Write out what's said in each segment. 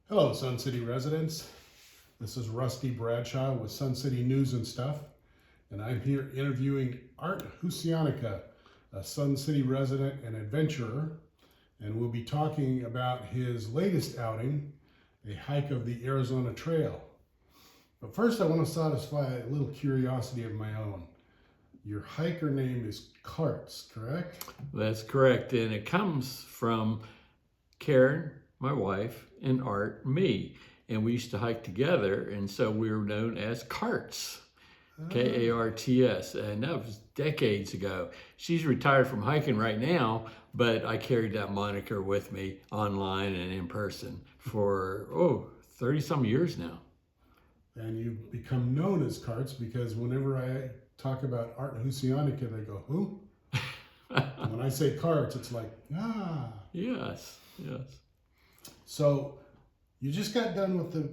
Hello, Sun City residents. This is Rusty Bradshaw with Sun City News and Stuff, and I'm here interviewing Art Huseonica, a Sun City resident and adventurer, and we'll be talking about his latest outing, a hike of the Arizona Trail. But first, I want to satisfy a little curiosity of my own. Your hiker name is Karts, correct? That's correct, and it comes from Karen, my wife, and Art, me. And we used to hike together, and so we were known as Karts, K-A-R-T-S, and that was decades ago. She's retired from hiking right now, but I carried that moniker with me online and in person for, 30-some years now. And you've become known as Karts because whenever I talk about Art Huseonica, they go, who? And when I say Karts, it's like, ah. Yes. So you just got done with the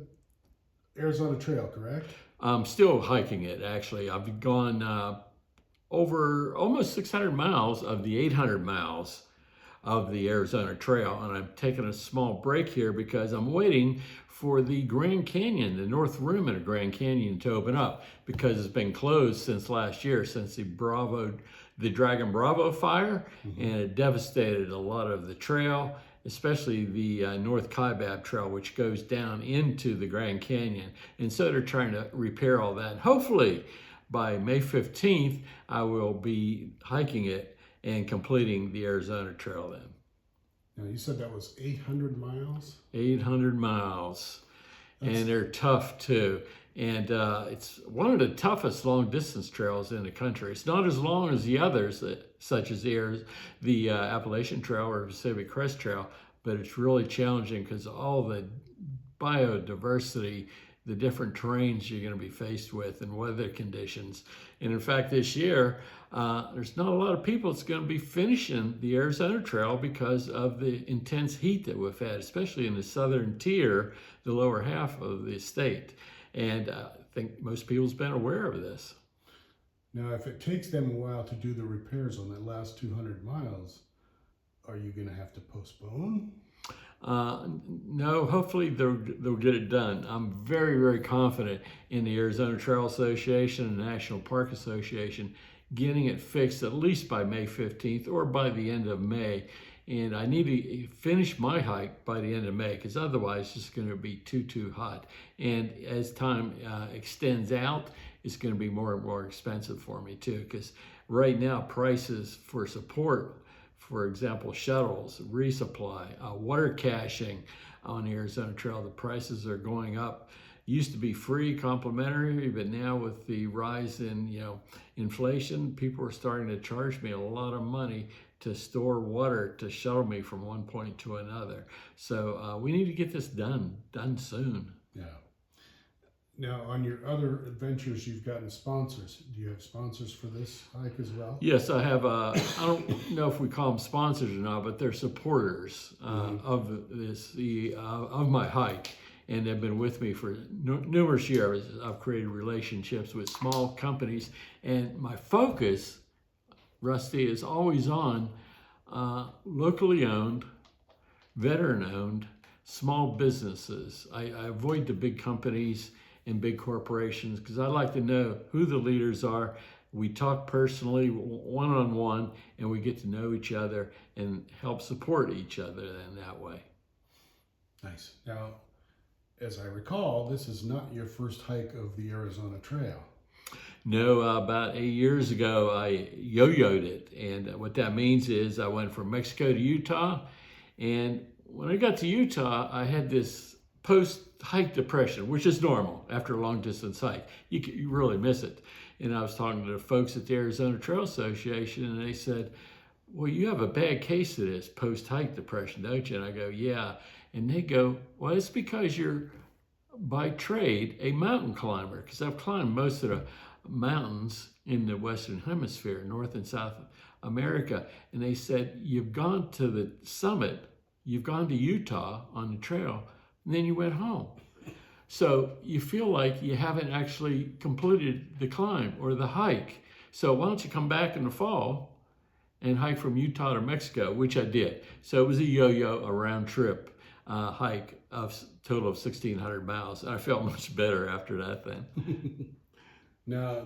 Arizona Trail, correct? I'm still hiking it, actually. I've gone over almost 600 miles of the 800 miles of the Arizona Trail, and I'm taking a small break here because I'm waiting for the Grand Canyon, the north rim of the Grand Canyon to open up, because it's been closed since last year, since the Dragon Bravo fire, and it devastated a lot of the trail, especially the North Kaibab Trail, which goes down into the Grand Canyon. And so they're trying to repair all that. And hopefully by May 15th, I will be hiking it and completing the Arizona Trail then. Now, you said that was 800 miles? 800 miles. And they're tough too. And it's one of the toughest long distance trails in the country. It's not as long as the others, such as the Appalachian Trail or Pacific Crest Trail, but it's really challenging because all the biodiversity, the different terrains you're going to be faced with and weather conditions. And in fact, this year, there's not a lot of people that's going to be finishing the Arizona Trail because of the intense heat that we've had, especially in the southern tier, the lower half of the state. And I think most people's been aware of this. Now, if it takes them a while to do the repairs on that last 200 miles, are you going to have to postpone? No, hopefully they'll get it done. I'm very, very confident in the Arizona Trail Association and the National Park Association getting it fixed at least by May 15th or by the end of May. And I need to finish my hike by the end of May, because otherwise it's just going to be too hot. And as time extends out, it's going to be more and more expensive for me too, because right now prices for support, for example, shuttles, resupply, water caching on the Arizona Trail, the prices are going up. Used to be free, complimentary, but now with the rise in inflation, people are starting to charge me a lot of money to store water to shuttle me from one point to another. So we need to get this done soon. Yeah. Now, on your other adventures, you've gotten sponsors. Do you have sponsors for this hike as well? Yes, I have. I don't know if we call them sponsors or not, but they're supporters of this, of my hike, and they've been with me for numerous years. I've created relationships with small companies, and my focus, Rusty, is always on locally owned, veteran-owned, small businesses. I avoid the big companies and big corporations because I like to know who the leaders are. We talk personally, one-on-one, and we get to know each other and help support each other in that way. Nice. Now, as I recall, this is not your first hike of the Arizona Trail. No, about 8 years ago, I yo-yoed it. And what that means is I went from Mexico to Utah. And when I got to Utah, I had this post-hike depression, which is normal after a long-distance hike. You really miss it. And I was talking to the folks at the Arizona Trail Association, and they said, well, you have a bad case of this post-hike depression, don't you? And I go, yeah. And they go, well, it's because you're, by trade, a mountain climber, because I've climbed most of the mountains in the Western Hemisphere, North and South America. And they said, you've gone to the summit, you've gone to Utah on the trail, and then you went home. So you feel like you haven't actually completed the climb or the hike. So why don't you come back in the fall and hike from Utah to Mexico, which I did. So it was a yo-yo, a round trip. hike of total of 1,600 miles. And I felt much better after that then. Now,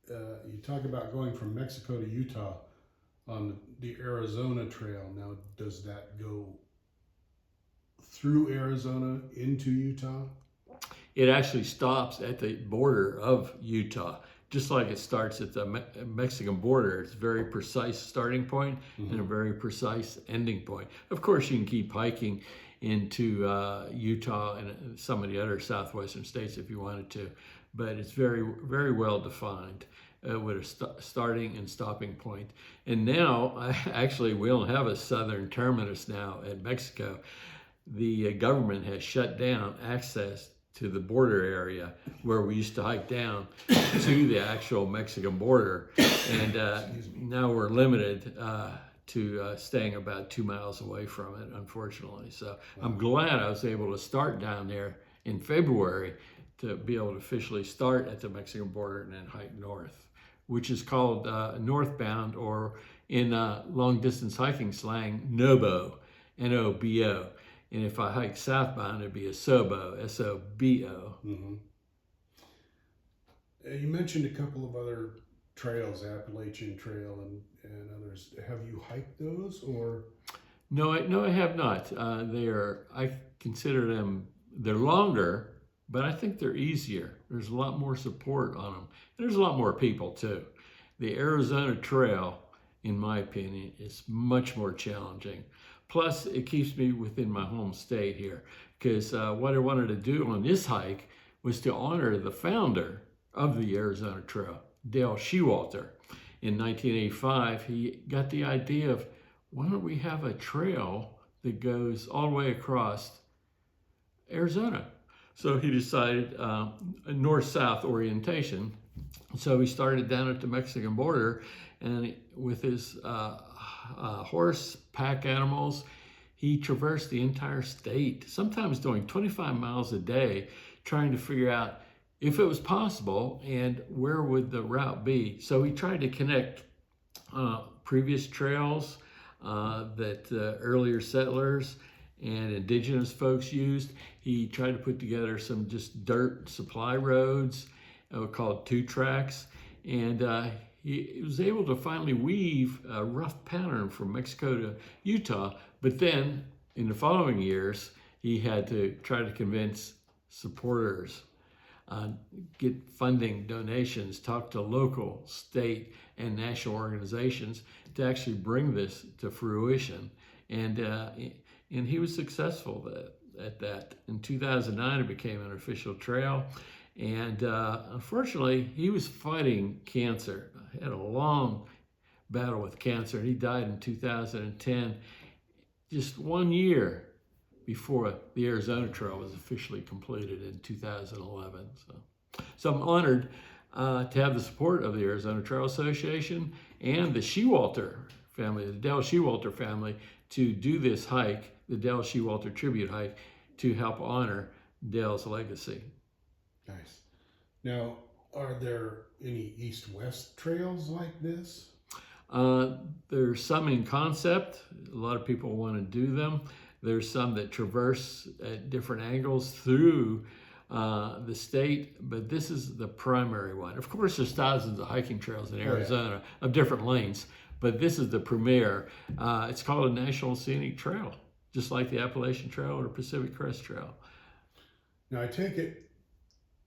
you talk about going from Mexico to Utah on the Arizona Trail. Now, does that go through Arizona into Utah? It actually stops at the border of Utah, just like it starts at the Mexican border. It's a very precise starting point and a very precise ending point. Of course, you can keep hiking into Utah and some of the other southwestern states if you wanted to, but it's very, very well defined with a starting and stopping point. And now, we don't have a southern terminus now at Mexico. The government has shut down access to the border area where we used to hike down to the actual Mexican border. And now we're limited to staying about 2 miles away from it, unfortunately. So I'm glad I was able to start down there in February to be able to officially start at the Mexican border and then hike north, which is called northbound, or in long distance hiking slang, NOBO, N-O-B-O. And if I hike southbound, it'd be a SOBO, S-O-B-O. You mentioned a couple of other trails, Appalachian Trail and others. Have you hiked those, or? No, I have not. I consider them, they're longer, but I think they're easier. There's a lot more support on them. And there's a lot more people too. The Arizona Trail, in my opinion, is much more challenging. Plus, it keeps me within my home state here, because what I wanted to do on this hike was to honor the founder of the Arizona Trail, Dale Shewalter. In 1985, he got the idea of, why don't we have a trail that goes all the way across Arizona? So he decided a north-south orientation. So he started down at the Mexican border, and with his horse, pack animals, he traversed the entire state, sometimes doing 25 miles a day, trying to figure out if it was possible and where would the route be. So he tried to connect previous trails that earlier settlers and indigenous folks used. He tried to put together some just dirt supply roads called 2 tracks, and he was able to finally weave a rough pattern from Mexico to Utah. But then in the following years, he had to try to convince supporters, get funding, donations, talk to local, state, and national organizations to actually bring this to fruition. And he was successful at that. In 2009, it became an official trail. And unfortunately, he was fighting cancer. He had a long battle with cancer. He died in 2010, just 1 year before the Arizona Trail was officially completed in 2011. So I'm honored to have the support of the Arizona Trail Association and the Shewalter family, the Dale Shewalter family, to do this hike, the Dale Shewalter Tribute Hike, to help honor Dale's legacy. Nice. Now, are there any east-west trails like this? There's some in concept. A lot of people want to do them. There's some that traverse at different angles through the state, but this is the primary one. Of course, there's thousands of hiking trails in Arizona of different lanes, but this is the premier. It's called a National Scenic Trail, just like the Appalachian Trail or Pacific Crest Trail. Now, I take it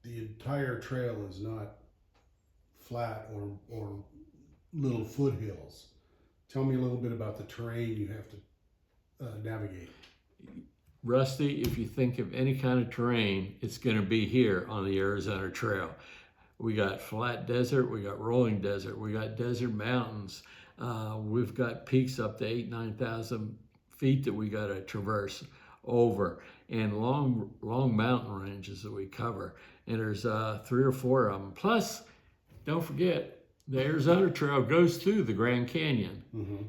the entire trail is not flat or little foothills. Tell me a little bit about the terrain you have to navigate. Rusty, if you think of any kind of terrain, it's going to be here on the Arizona Trail. We got flat desert, we got rolling desert, we got desert mountains. We've got peaks up to 9,000 feet that we got to traverse over, and long mountain ranges that we cover. And there's 3 or 4 of them. Plus, don't forget, the Arizona Trail goes through the Grand Canyon.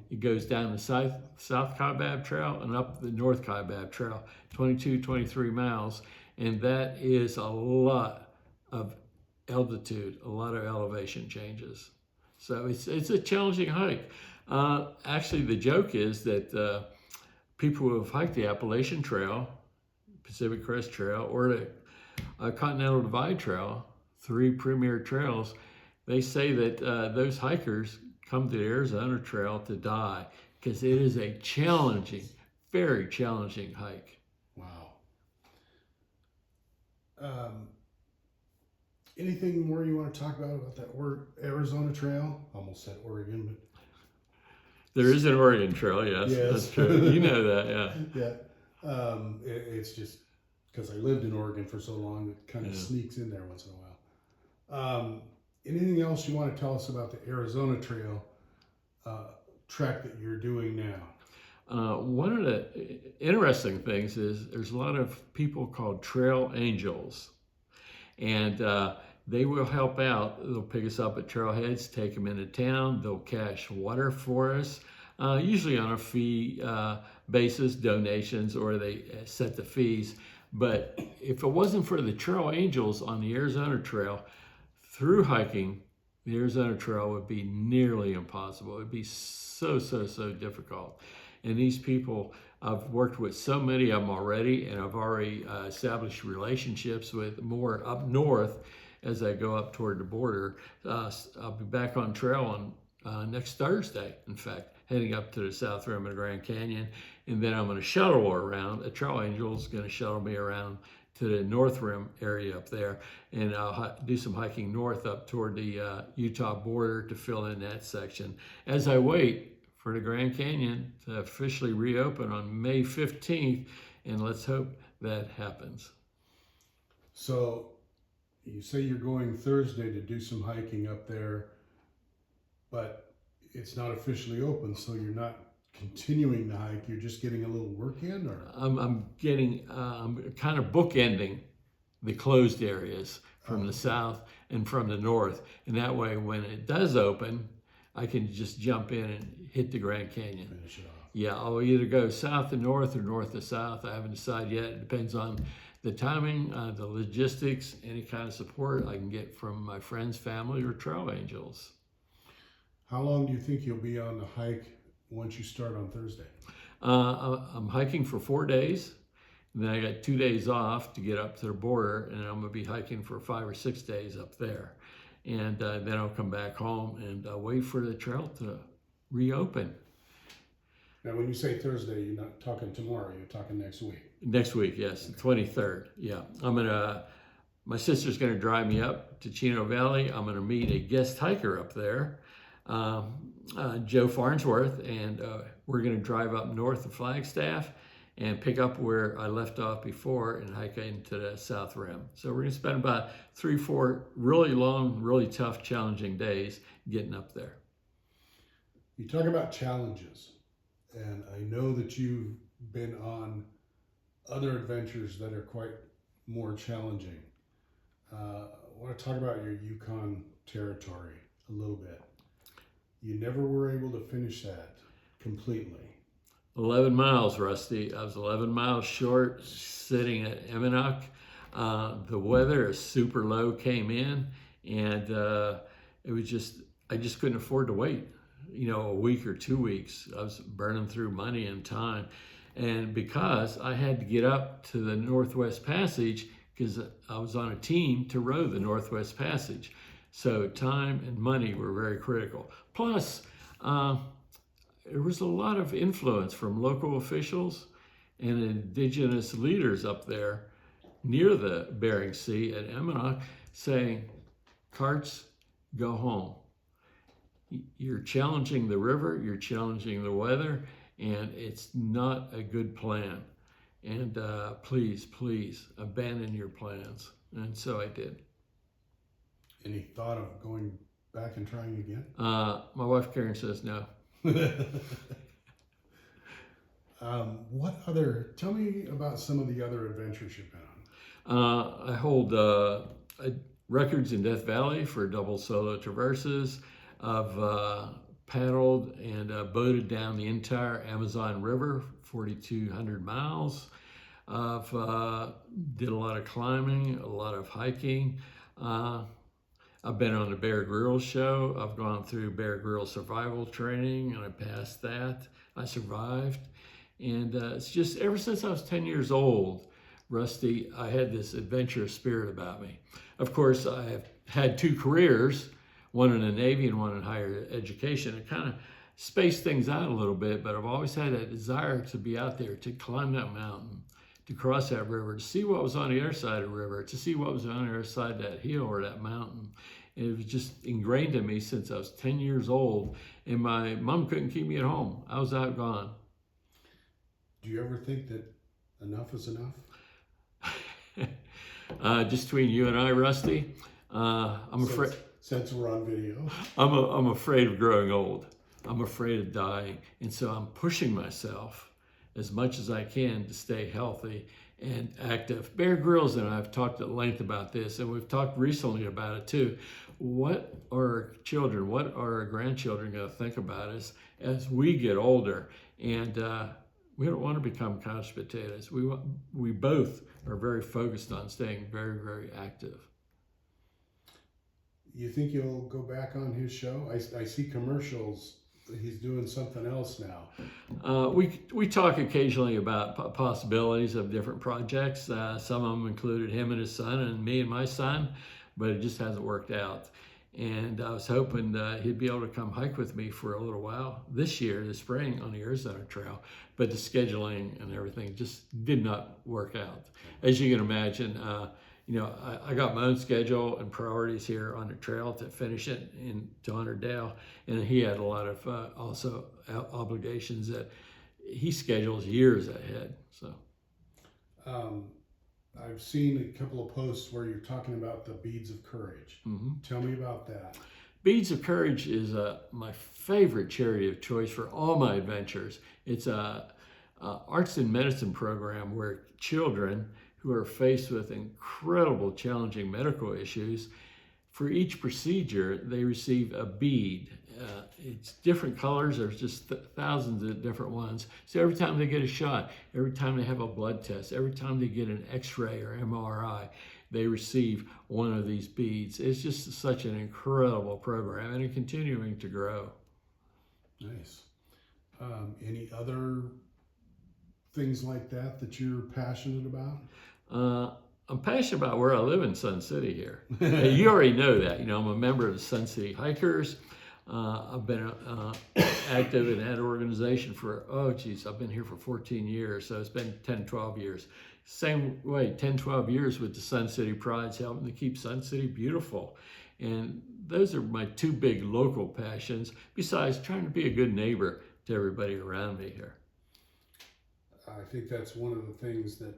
It goes down the South Kaibab Trail and up the North Kaibab Trail, 22, 23 miles. And that is a lot of altitude, a lot of elevation changes. So it's a challenging hike. Actually, the joke is that people who have hiked the Appalachian Trail Pacific Crest Trail or the Continental Divide Trail, 3 premier trails, they say that those hikers come to the Arizona Trail to die because it is a challenging, very challenging hike. Wow. Anything more you want to talk about that Arizona Trail? Almost said Oregon, but There is an Oregon Trail, yes, Yes. that's true. You know that, yeah. yeah. It's just because I lived in Oregon for so long, it kind of sneaks in there once in a while. Anything else you want to tell us about the Arizona Trail track that you're doing now? One of the interesting things is there's a lot of people called trail angels, and they will help out. They'll pick us up at trailheads, take them into town. They'll cache water for us, usually on a fee basis, donations, or they set the fees. But if it wasn't for the trail angels on the Arizona Trail, through hiking, the Arizona Trail would be nearly impossible. It would be so difficult. And these people, I've worked with so many of them already, and I've already established relationships with more up north as I go up toward the border. I'll be back on trail on next Thursday, in fact, heading up to the South Rim of the Grand Canyon. And then I'm going to shuttle around. A trail angel is going to shuttle me around to the North Rim area up there, and I'll do some hiking north up toward the Utah border to fill in that section as I wait for the Grand Canyon to officially reopen on May 15th, and let's hope that happens. So you say you're going Thursday to do some hiking up there, but it's not officially open, so you're not continuing the hike, you're just getting a little work in, or? I'm kind of bookending the closed areas from the south and from the north, and that way when it does open, I can just jump in and hit the Grand Canyon. Finish it off. Yeah, I'll either go south to north or north to south. I haven't decided yet. It depends on the timing, the logistics, any kind of support I can get from my friends, family, or trail angels. How long do you think you'll be on the hike once you start on Thursday? I'm hiking for 4 days, and then I got 2 days off to get up to the border, and I'm gonna be hiking for 5 or 6 days up there. And then I'll come back home and wait for the trail to reopen. Now, when you say Thursday, you're not talking tomorrow, you're talking next week. Next week, yes, the 23rd, yeah. My sister's gonna drive me up to Chino Valley. I'm gonna meet a guest hiker up there, Joe Farnsworth, and we're going to drive up north of Flagstaff and pick up where I left off before and hike into the South Rim. So we're going to spend about 3-4 really long, really tough, challenging days getting up there. You talk about challenges, and I know that you've been on other adventures that are quite more challenging. I want to talk about your Yukon territory a little bit. You never were able to finish that completely. 11 miles, Rusty. I was 11 miles short, sitting at Huseonica. The weather, a super low came in, and it was I just couldn't afford to wait, a week or 2 weeks. I was burning through money and time. And because I had to get up to the Northwest Passage, because I was on a team to row the Northwest Passage. So time and money were very critical. Plus, there was a lot of influence from local officials and indigenous leaders up there near the Bering Sea at Huseonica saying, Karts, go home. You're challenging the river, you're challenging the weather, and it's not a good plan. And please abandon your plans. And so I did. Any thought of going back and trying again? My wife Karen says no. Tell me about some of the other adventures you've been on. I hold records in Death Valley for double solo traverses. I've paddled and boated down the entire Amazon River, 4,200 miles. I've did a lot of climbing, a lot of hiking. I've been on the Bear Grylls show. I've gone through Bear Grylls survival training, and I passed that. I survived. And it's just ever since I was 10 years old, Rusty, I had this adventurous spirit about me. Of course, I have had 2 careers, one in the Navy and one in higher education. It kind of spaced things out a little bit, but I've always had a desire to be out there, to climb that mountain, to cross that river, to see what was on the other side of the river, to see what was on the other side of that hill or that mountain. And it was just ingrained in me since I was 10 years old, and my mom couldn't keep me at home. I was out gone. Do you ever think that enough is enough? Just between you and I, Rusty, I'm afraid. Since we're on video, I'm afraid of growing old. I'm afraid of dying, and so I'm pushing myself as much as I can to stay healthy and active. Bear Grylls and I have talked at length about this, and we've talked recently about it too. What are our children, what are our grandchildren going to think about us as we get older? And we don't want to become couch potatoes. We both are very focused on staying very, very active. You think you'll go back on his show? I see commercials. He's doing something else now. We talk occasionally about possibilities of different projects. Some of them included him and his son and me and my son, but it just hasn't worked out. And I was hoping he'd be able to come hike with me for a little while this year, this spring, on the Arizona Trail. But the scheduling and everything just did not work out. As you can imagine, I got my own schedule and priorities here on the trail to finish it to Hunterdale, and he had a lot of also obligations that he schedules years ahead. So, I've seen a couple of posts where you're talking about the beads of courage. Mm-hmm. Tell me about that. Beads of Courage is my favorite charity of choice for all my adventures. It's a arts and medicine program where children who are faced with incredible challenging medical issues, for each procedure, they receive a bead. It's different colors. There's just thousands of different ones. So every time they get a shot, every time they have a blood test, every time they get an x-ray or MRI, they receive one of these beads. It's just such an incredible program, and it's continuing to grow. Nice. Any other things like that you're passionate about? I'm passionate about where I live in Sun City here. You already know that. I'm a member of the Sun City Hikers. I've been active in that organization for, I've been here for 14 years. So it's been 10, 12 years. Same way, 10, 12 years with the Sun City Prides, helping to keep Sun City beautiful. And those are my 2 big local passions, besides trying to be a good neighbor to everybody around me here. I think that's one of the things that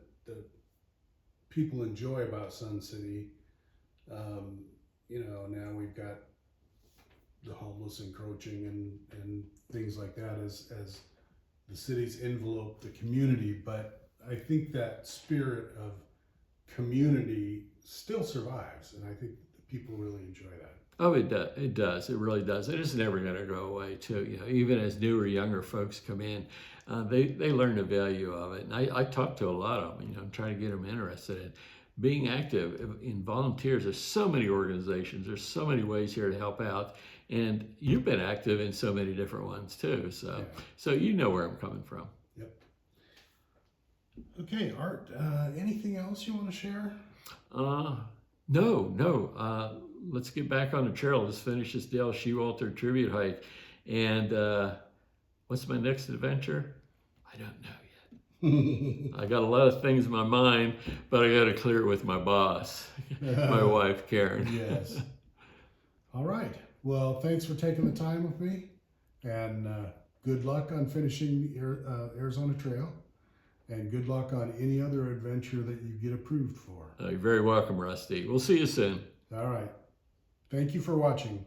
people enjoy about Sun City. Now we've got the homeless encroaching and things like that as the city's enveloped the community, but I think that spirit of community still survives, and I think people really enjoy that. Oh, it does. It does. It really does. It is never going to go away, too. Even as newer, younger folks come in, they learn the value of it. And I talk to a lot of them. I'm trying to get them interested in being active in volunteers. There's so many organizations. There's so many ways here to help out. And you've been active in so many different ones, too. So you know where I'm coming from. Yep. Okay, Art, anything else you want to share? No. Let's get back on the trail. Let's finish this Dale Shewalter tribute hike. And what's my next adventure? I don't know yet. I got a lot of things in my mind, but I got to clear it with my boss, my wife, Karen. Yes. All right. Well, thanks for taking the time with me, and good luck on finishing your Arizona Trail, and good luck on any other adventure that you get approved for. You're very welcome, Rusty. We'll see you soon. All right. Thank you for watching.